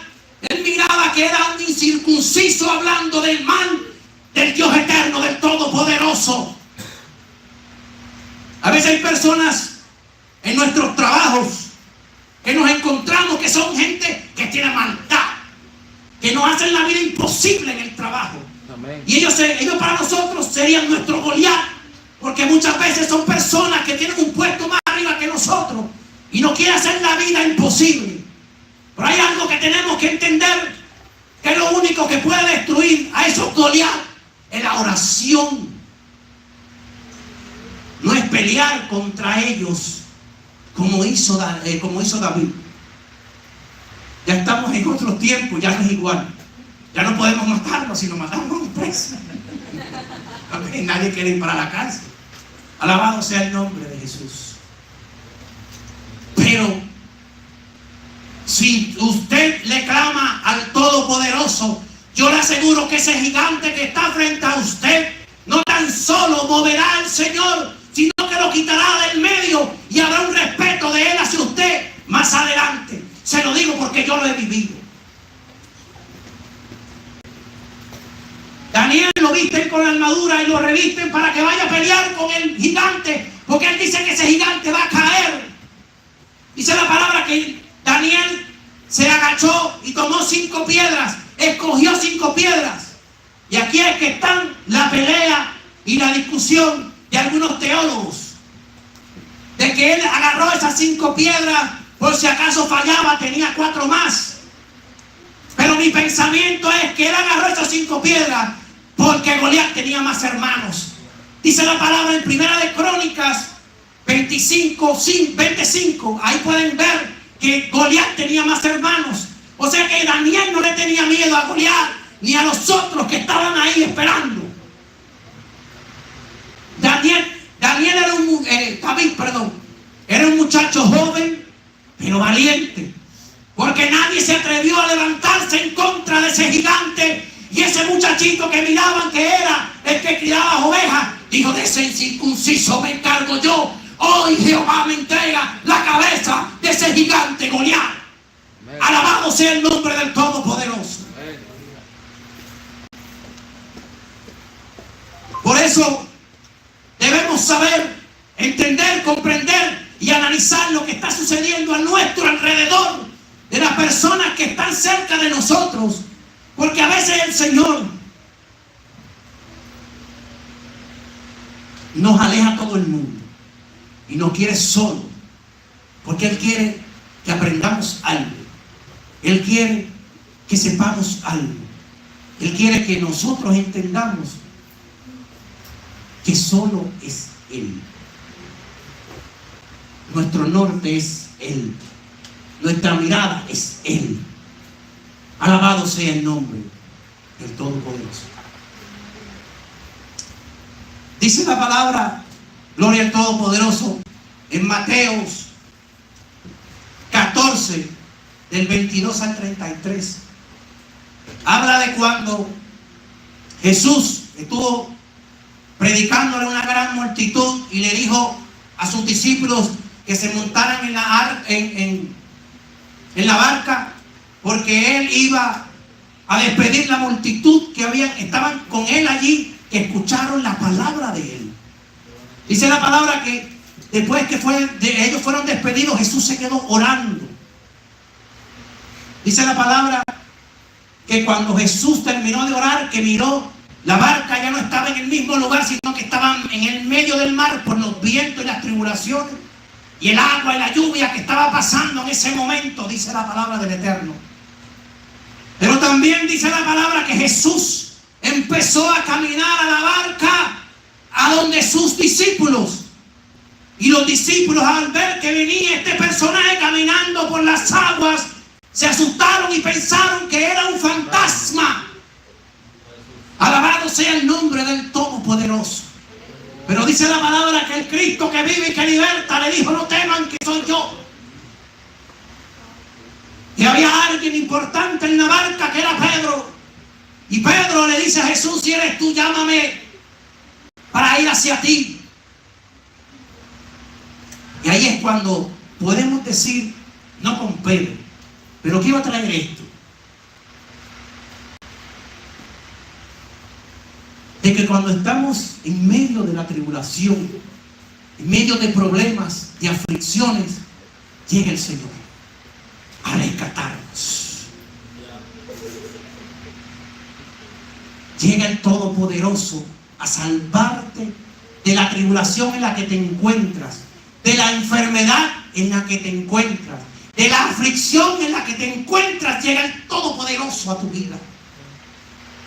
Él miraba que era un incircunciso hablando del mal del Dios eterno, del Todopoderoso. A veces hay personas en nuestros trabajos que nos encontramos que son gente que tiene maldad, que nos hacen la vida imposible en el trabajo. Amén. Y ellos para nosotros serían nuestro Goliat, porque muchas veces son personas que tienen un puesto más arriba que nosotros y nos quieren hacer la vida imposible. Pero hay algo que tenemos que entender, que lo único que puede destruir a esos Goliat es la oración. No es pelear contra ellos como hizo David. Ya estamos en otros tiempos, ya no es igual. Ya no podemos matarlos, sino matamos preso. Nadie quiere ir para la cárcel. Alabado sea el nombre de Jesús. Pero si usted le clama al Todopoderoso, yo le aseguro que ese gigante que está frente a usted no tan solo moverá al Señor, sino que lo quitará del medio y habrá un respeto de Él hacia usted más adelante. Se lo digo porque yo lo he vivido. Daniel lo visten con la armadura y lo revisten para que vaya a pelear con el gigante, porque él dice que ese gigante va a caer. Dice la palabra que Daniel se agachó y tomó 5 piedras, escogió 5 piedras. Y aquí es que están la pelea y la discusión de algunos teólogos, de que él agarró esas 5 piedras por si acaso fallaba, tenía 4 más. Pero mi pensamiento es que él agarró esas 5 piedras porque Goliat tenía más hermanos. Dice la palabra en Primera de Crónicas 25, ahí pueden ver que Goliat tenía más hermanos. O sea que Daniel no le tenía miedo a Goliat ni a los otros que estaban ahí esperando. David era un muchacho joven, pero valiente, porque nadie se atrevió a levantarse en contra de ese gigante. Y ese muchachito que miraban que era el que criaba ovejas, dijo: de ese incircunciso me encargo yo. Hoy Jehová me entrega la cabeza de ese gigante Goliat. Amén. Alabado sea el nombre del Todopoderoso. Amén. Por eso debemos saber, entender, comprender y analizar lo que está sucediendo a nuestro alrededor, de las personas que están cerca de nosotros, porque a veces el Señor nos aleja a todo el mundo y nos quiere solo, porque Él quiere que aprendamos algo. Él quiere que sepamos algo. Él quiere que nosotros entendamos que solo es Él. Nuestro norte es Él. Nuestra mirada es Él. Alabado sea el nombre del Todopoderoso. Dice la palabra, gloria al Todopoderoso, en Mateos 14, del 22 al 33. Habla de cuando Jesús estuvo predicándole a una gran multitud y le dijo a sus discípulos que se montaran en la barca, porque Él iba a despedir la multitud que estaban con Él allí, que escucharon la palabra de Él. Dice la palabra que después que ellos fueron despedidos, Jesús se quedó orando. Dice la palabra que cuando Jesús terminó de orar, que miró, la barca ya no estaba en el mismo lugar, sino que estaban en el medio del mar por los vientos y las tribulaciones y el agua y la lluvia que estaba pasando en ese momento, dice la palabra del Eterno. Pero también dice la palabra que Jesús empezó a caminar a la barca a donde sus discípulos, y los discípulos, al ver que venía este personaje caminando por las aguas, se asustaron y pensaron que era un fantasma. Alabado sea el nombre del Todopoderoso. Pero dice la palabra que el Cristo que vive y que liberta le dijo: no teman, que soy yo. Y había alguien importante en la barca, que era Pedro. Y Pedro le dice a Jesús: si eres tú, llámame para ir hacia ti. Y ahí es cuando podemos decir, no con Pedro, pero quiero traer esto: de que cuando estamos en medio de la tribulación, en medio de problemas, de aflicciones, llega el Señor a rescatarnos. Llega el Todopoderoso a salvarte de la tribulación en la que te encuentras, de la enfermedad en la que te encuentras, de la aflicción en la que te encuentras. Llega el Todopoderoso a tu vida.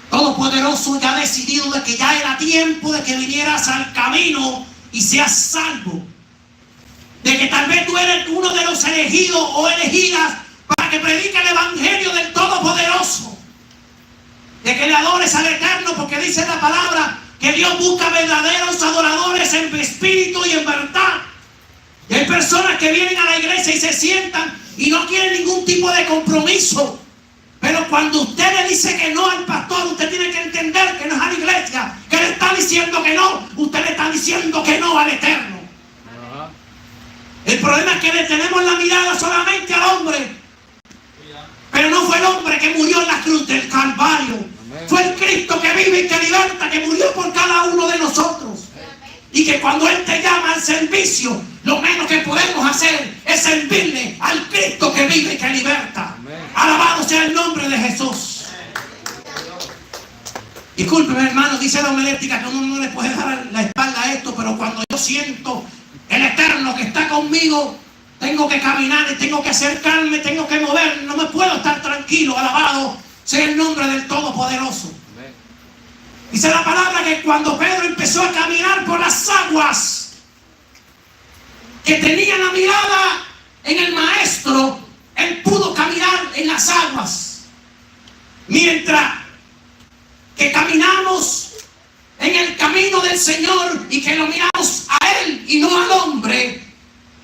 Todopoderoso ya ha decidido de que ya era tiempo de que vinieras al camino y seas salvo. De que tal vez tú eres uno de los elegidos o elegidas para que predique el evangelio del Todopoderoso. De que le adores al Eterno, porque dice la palabra que Dios busca verdaderos adoradores en espíritu y en verdad. Y hay personas que vienen a la iglesia y se sientan y no quieren ningún tipo de compromiso. Pero cuando usted le dice que no al pastor, usted tiene que entender que no es a la iglesia que le está diciendo que no. Usted le está diciendo que no al Eterno. El problema es que le tenemos la mirada solamente al hombre. Pero no fue el hombre que murió en la cruz del Calvario. Fue el Cristo que vive y que liberta, que murió por cada uno de nosotros. Y que cuando Él te llama al servicio, lo menos que podemos hacer es servirle al Cristo que vive y que liberta. Alabado sea el nombre de Jesús. Discúlpeme, hermano, dice la homilética que uno no le puede dar la espalda a esto, pero cuando yo siento el Eterno que está conmigo, tengo que caminar y tengo que acercarme, tengo que mover, no me puedo estar tranquilo. Alabado sea el nombre del Todopoderoso. Dice la palabra que cuando Pedro empezó a caminar por las aguas, que tenía la mirada en el Maestro, él pudo caminar en las aguas. Mientras que caminamos en el camino del Señor y que lo miramos a Él y no al hombre,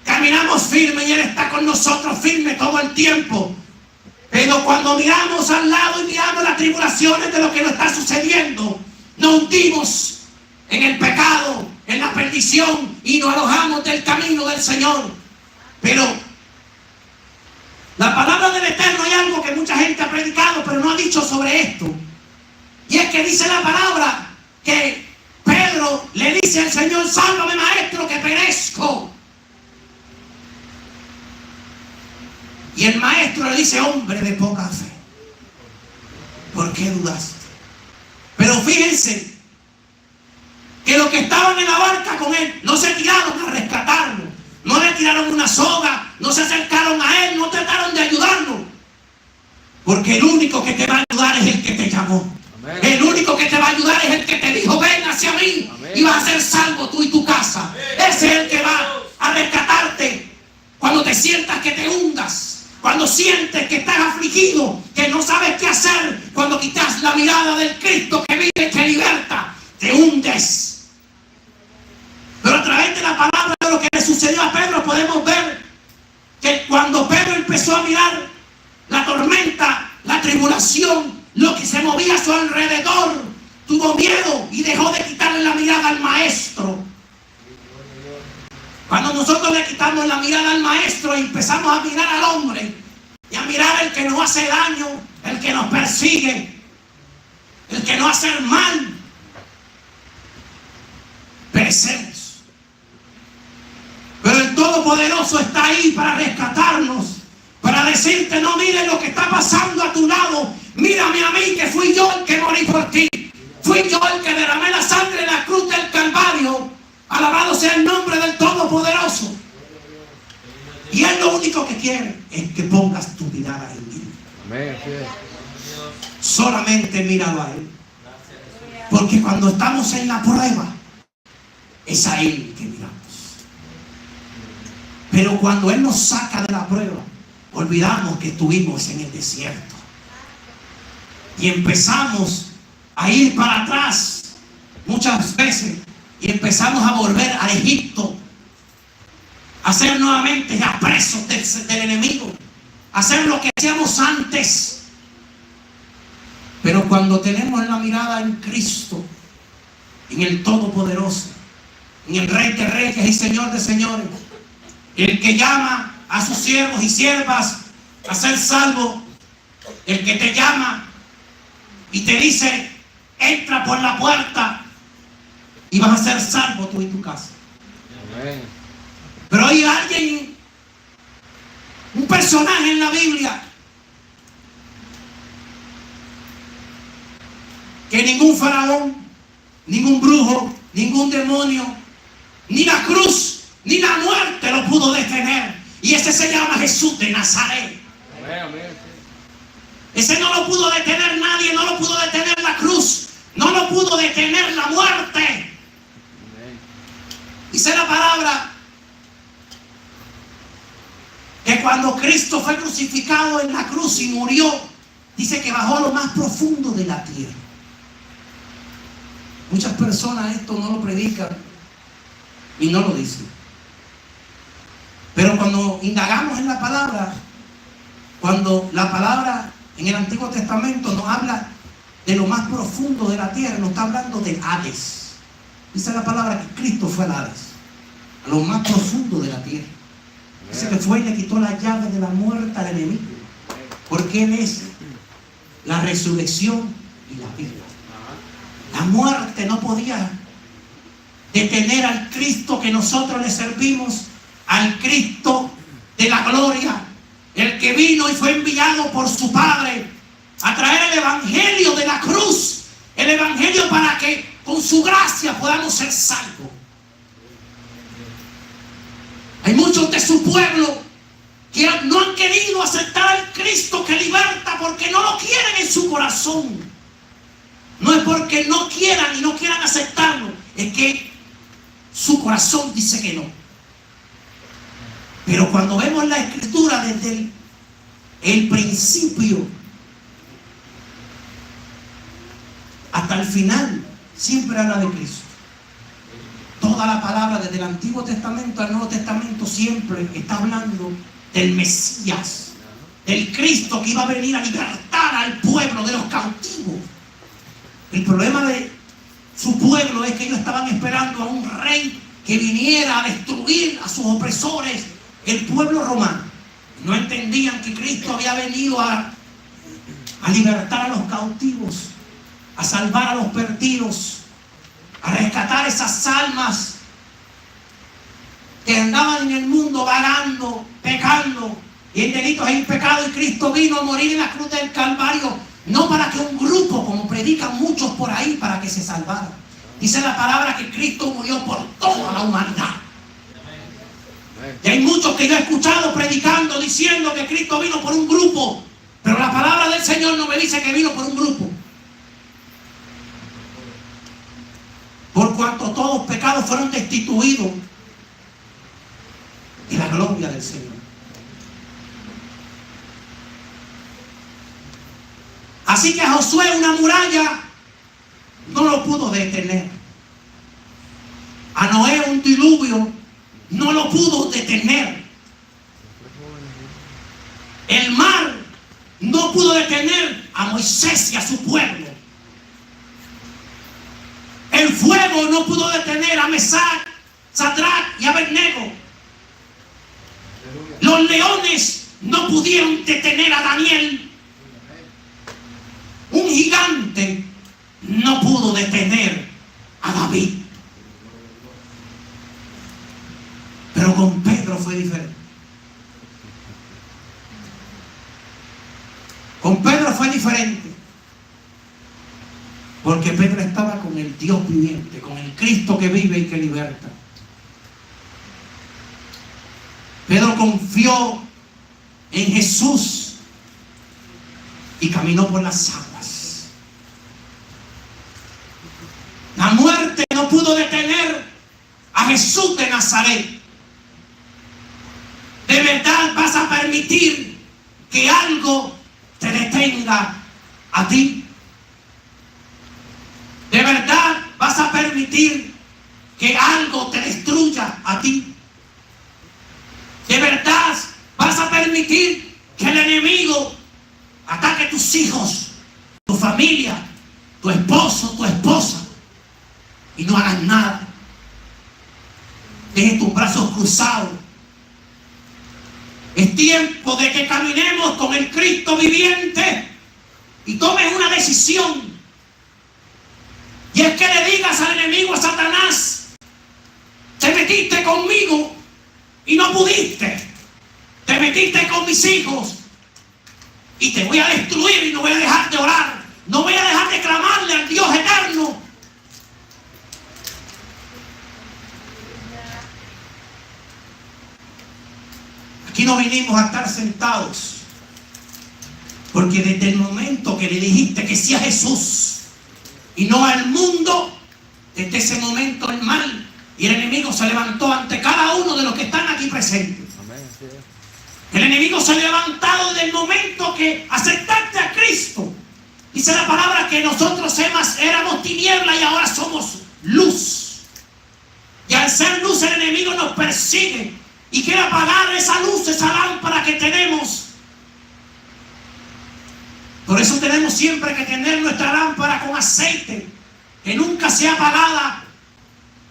caminamos firme y Él está con nosotros firme todo el tiempo. Pero cuando miramos al lado y miramos las tribulaciones de lo que nos está sucediendo, nos hundimos en el pecado, en la perdición, y nos alojamos del camino del Señor. Pero la palabra del Eterno, hay algo que mucha gente ha predicado pero no ha dicho sobre esto, y es que dice la palabra que Pedro le dice al Señor: sálvame, Maestro, que perezco. Y el Maestro le dice: hombre de poca fe, ¿por qué dudaste? Pero fíjense que los que estaban en la barca con él no se tiraron a rescatarlo, no le tiraron una soga, no se acercaron a él, no trataron de ayudarlo. Porque el único que te va a ayudar es el que te llamó. Amén. El único que te va a ayudar es el que te dijo: ven hacia mí. Amén. Y vas a ser salvo tú y tu casa. Amén. Ese es el que va a rescatarte cuando te sientas que te hundas, cuando sientes que estás afligido, que no sabes qué hacer, cuando quitas la mirada del Cristo que vive y te liberta, te hundes. Pero a través de la palabra de lo que le sucedió a Pedro podemos ver que cuando Pedro empezó a mirar la tormenta, la tribulación, lo que se movía a su alrededor, tuvo miedo y dejó de quitarle la mirada al maestro. Cuando nosotros le quitamos la mirada al maestro y empezamos a mirar al hombre y a mirar el que nos hace daño, el que nos persigue, el que nos hace el mal, perecemos. Pero el Todopoderoso está ahí para rescatarnos, para decirte: no mires lo que está pasando a tu lado, mírame a mí, que fui yo el que morí por ti, fui yo el que derramé la sangre en la cruz del Calvario. Alabado sea el nombre del Todopoderoso. Y Él lo único que quiere es que pongas tu mirada en mí. Amén. Solamente míralo a Él. Porque cuando estamos en la prueba, es a Él que miramos. Pero cuando Él nos saca de la prueba, olvidamos que estuvimos en el desierto. Y empezamos a ir para atrás muchas veces. Y empezamos a volver a Egipto, a ser nuevamente ya presos del enemigo, a hacer lo que hacíamos antes. Pero cuando tenemos la mirada en Cristo, en el Todopoderoso, en el Rey de Reyes y Señor de Señores, el que llama a sus siervos y siervas a ser salvos, el que te llama y te dice: entra por la puerta y vas a ser salvo tú y tu casa. Amén. Pero hay alguien, un personaje en la Biblia, que ningún faraón, ningún brujo, ningún demonio, ni la cruz, ni la muerte lo pudo detener. Y ese se llama Jesús de Nazaret. Amén. Ese no lo pudo detener nadie, no lo pudo detener la cruz, no lo pudo detener la muerte. Dice la palabra que cuando Cristo fue crucificado en la cruz y murió, dice que bajó a lo más profundo de la tierra. Muchas personas esto no lo predican y no lo dicen. Pero cuando indagamos en la palabra, cuando la palabra en el Antiguo Testamento nos habla de lo más profundo de la tierra, nos está hablando del Hades. Dice la palabra que Cristo fue al Hades, a lo más profundo de la tierra. Dice que fue y le quitó la llave de la muerte al enemigo, porque Él es la resurrección y la vida. La muerte no podía detener al Cristo que nosotros le servimos, al Cristo de la gloria, el que vino y fue enviado por su Padre a traer el evangelio de la cruz, el evangelio para que con su gracia podamos ser salvos. Hay muchos de su pueblo que no han querido aceptar al Cristo que liberta porque no lo quieren en su corazón. No es porque no quieran y no quieran aceptarlo, es que su corazón dice que no. Pero cuando vemos la Escritura desde el principio hasta el final, siempre habla de Cristo. Toda la palabra desde el Antiguo Testamento al Nuevo Testamento siempre está hablando del Mesías, del Cristo que iba a venir a libertar al pueblo de los cautivos. El problema de su pueblo es que ellos estaban esperando a un rey que viniera a destruir a sus opresores, el pueblo romano. No entendían que Cristo había venido a libertar a los cautivos, a salvar a los perdidos, a rescatar esas almas que andaban en el mundo vagando, pecando y en delitos e en pecado. Y Cristo vino a morir en la cruz del Calvario, no para que un grupo, como predican muchos por ahí, para que se salvaran. Dice la palabra que Cristo murió por toda la humanidad. Y hay muchos que yo he escuchado predicando diciendo que Cristo vino por un grupo, pero la palabra del Señor no me dice que vino por un grupo. Por cuanto todos los pecados fueron destituidos de la gloria del Señor. Así que a Josué una muralla no lo pudo detener. A Noé un diluvio no lo pudo detener. El mar no pudo detener a Moisés y a su pueblo. El fuego no pudo detener a Mesac, Sadrach y Abednego. Los leones no pudieron detener a Daniel. Un gigante no pudo detener a David. Pero con Pedro fue diferente. Con Pedro fue diferente. Porque Pedro estaba con el Dios viviente, con el Cristo que vive y que liberta. Pedro confió en Jesús y caminó por las aguas. La muerte no pudo detener a Jesús de Nazaret. ¿De verdad vas a permitir que algo te detenga a ti? ¿De verdad vas a permitir que algo te destruya a ti? ¿De verdad vas a permitir que el enemigo ataque a tus hijos, tu familia, tu esposo, tu esposa y no hagas nada? Deje tus brazos cruzados. Es tiempo de que caminemos con el Cristo viviente y tomes una decisión. Y es que le digas al enemigo, a Satanás: te metiste conmigo y no pudiste. Te metiste con mis hijos y te voy a destruir y no voy a dejar de orar. No voy a dejar de clamarle al Dios eterno. Aquí no vinimos a estar sentados, porque desde el momento que le dijiste que sí a Jesús y no al mundo, desde ese momento el mal y el enemigo se levantó ante cada uno de los que están aquí presentes. El enemigo se ha levantado desde el momento que aceptaste a Cristo. Dice la palabra que nosotros éramos tiniebla y ahora somos luz. Y al ser luz el enemigo nos persigue y quiere apagar esa luz, esa lámpara que tenemos. Por eso tenemos siempre que tener nuestra lámpara con aceite, que nunca sea apagada,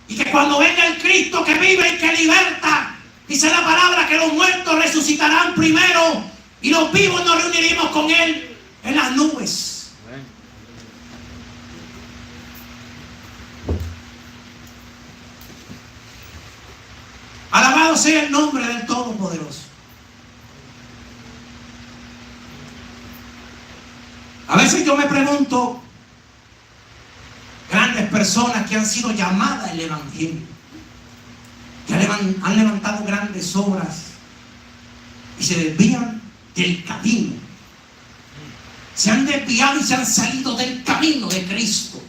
y que cuando venga el Cristo que vive y que liberta, dice la palabra que los muertos resucitarán primero y los vivos nos reuniremos con Él en las nubes. Alabado sea el nombre del Todopoderoso. A veces yo me pregunto, grandes personas que han sido llamadas al Evangelio, que han levantado grandes obras y se desvían del camino, se han desviado y se han salido del camino de Cristo.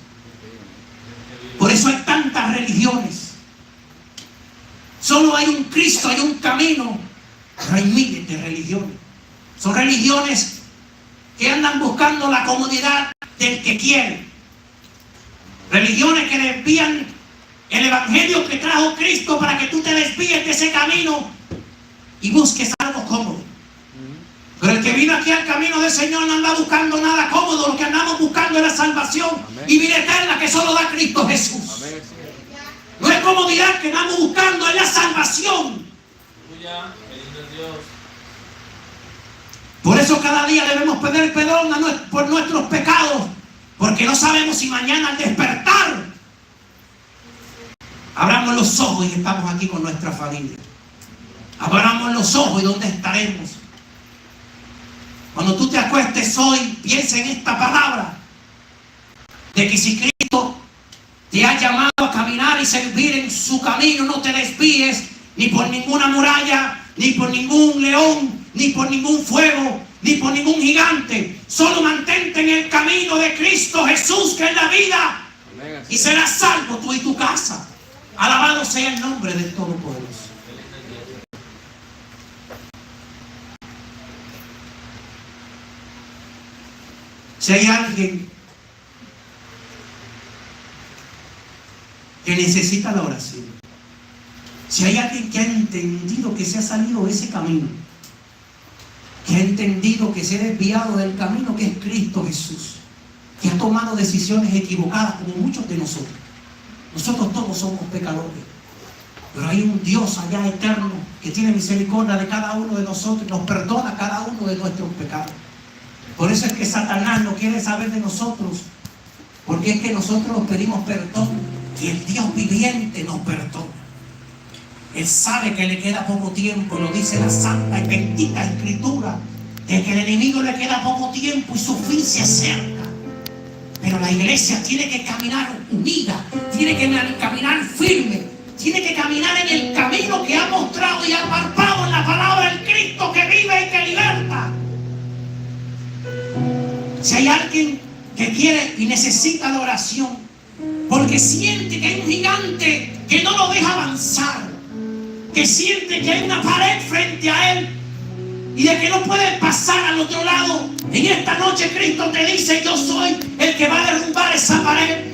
Por eso hay tantas religiones. Solo hay un Cristo, hay un camino, pero hay miles de religiones. Son religiones que andan buscando la comodidad del que quiere. Religiones que desvían el evangelio que trajo Cristo para que tú te desvíes de ese camino y busques algo cómodo. Pero el que vino aquí al camino del Señor no anda buscando nada cómodo. Lo que andamos buscando es la salvación. Amén. Y vida eterna que solo da Cristo Jesús. Amén. No es comodidad que andamos buscando, es la salvación. Por eso cada día debemos pedir perdón por nuestros pecados, porque no sabemos si mañana al despertar abramos los ojos y estamos aquí con nuestra familia. Abramos los ojos y ¿dónde estaremos? Cuando tú te acuestes hoy, piensa en esta palabra de que si Cristo te te ha llamado a caminar y servir en su camino. No te desvíes ni por ninguna muralla, ni por ningún león, ni por ningún fuego, ni por ningún gigante. Solo mantente en el camino de Cristo Jesús, que es la vida, y serás salvo tú y tu casa. Alabado sea el nombre del Todopoderoso. Si hay alguien que necesita la oración, si hay alguien que ha entendido que se ha salido de ese camino, que ha entendido que se ha desviado del camino que es Cristo Jesús, que ha tomado decisiones equivocadas como muchos de nosotros. Nosotros todos somos pecadores, pero hay un Dios allá eterno que tiene misericordia de cada uno de nosotros y nos perdona cada uno de nuestros pecados. Por eso es que Satanás no quiere saber de nosotros, porque es que nosotros nos pedimos perdón y el Dios viviente nos perdona. Él sabe que le queda poco tiempo, lo dice la santa y bendita Escritura, de que el enemigo le queda poco tiempo y su fin se acerca. Pero la iglesia tiene que caminar unida, tiene que caminar firme, tiene que caminar en el camino que ha mostrado y ha palpado en la palabra del Cristo que vive y que liberta. Si hay alguien que quiere y necesita la oración, porque siente que hay un gigante que no lo deja avanzar, que siente que hay una pared frente a él y de que no puede pasar al otro lado, en esta noche Cristo te dice: yo soy el que va a derrumbar esa pared.